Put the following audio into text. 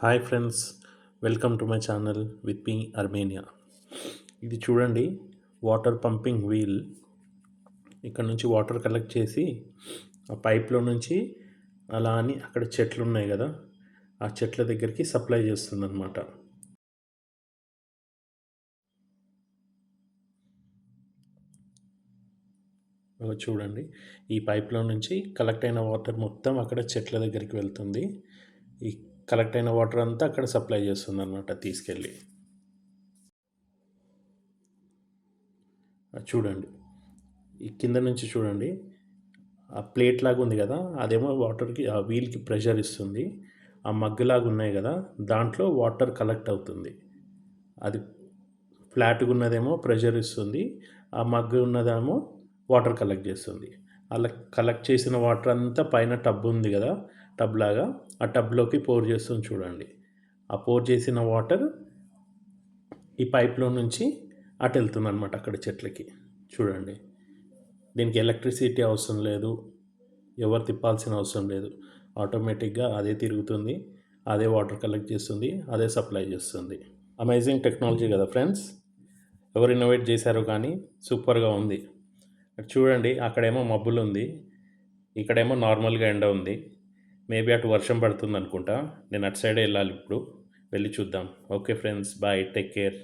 Hi friends, welcome to my channel with me Armenia. ఇది చూడండి, water pumping wheel. ఇక్కడ నుంచి వాటర్ కలెక్ట్ చేసి ఆ పైప్లో నుంచి అలా అని అక్కడ చెట్లు ఉన్నాయి కదా, ఆ చెట్ల దగ్గరికి సప్లై చేస్తుందన్నమాట. చూడండి, ఈ పైప్లో నుంచి కలెక్ట్ అయిన వాటర్ మొత్తం అక్కడ చెట్ల దగ్గరికి వెళ్తుంది. ఈ కలెక్ట్ అయిన వాటర్ అంతా అక్కడ సప్లై చేస్తుంది అనమాట తీసుకెళ్ళి. చూడండి, ఈ కింద నుంచి చూడండి, ఆ ప్లేట్ లాగా ఉంది కదా, అదేమో వాటర్కి ఆ వీల్కి ప్రెషర్ ఇస్తుంది. ఆ మగ్గులాగా ఉన్నాయి కదా, దాంట్లో వాటర్ కలెక్ట్ అవుతుంది. అది ఫ్లాట్గా ఉన్నదేమో ప్రెషర్ ఇస్తుంది, ఆ మగ్గు ఉన్నదేమో వాటర్ కలెక్ట్ చేస్తుంది. అలా కలెక్ట్ చేసిన వాటర్ అంతా పైన టబ్ ఉంది కదా, టబ్ లాగా, ఆ టబ్లోకి పోర్ చేస్తుంది చూడండి. ఆ పోర్ చేసిన వాటర్ ఈ పైప్లో నుంచి అటు వెళ్తుంది అనమాట అక్కడ చెట్లకి. చూడండి, దీనికి ఎలక్ట్రిసిటీ అవసరం లేదు, ఎవరు తిప్పాల్సిన అవసరం లేదు. ఆటోమేటిక్గా అదే తిరుగుతుంది, అదే వాటర్ కలెక్ట్ చేస్తుంది, అదే సప్లై చేస్తుంది. అమేజింగ్ టెక్నాలజీ కదా ఫ్రెండ్స్, ఎవరు ఇన్నోవేట్ చేశారో కానీ సూపర్గా ఉంది. చూడండి, అక్కడేమో మబ్బులు ఉంది, ఇక్కడేమో నార్మల్గా ఎండ ఉంది. మేబీ అటు వర్షం పడుతుంది అనుకుంటా. నేను అటు సైడే వెళ్ళాలి ఇప్పుడు, వెళ్ళి చూద్దాం. Okay friends, bye, take care.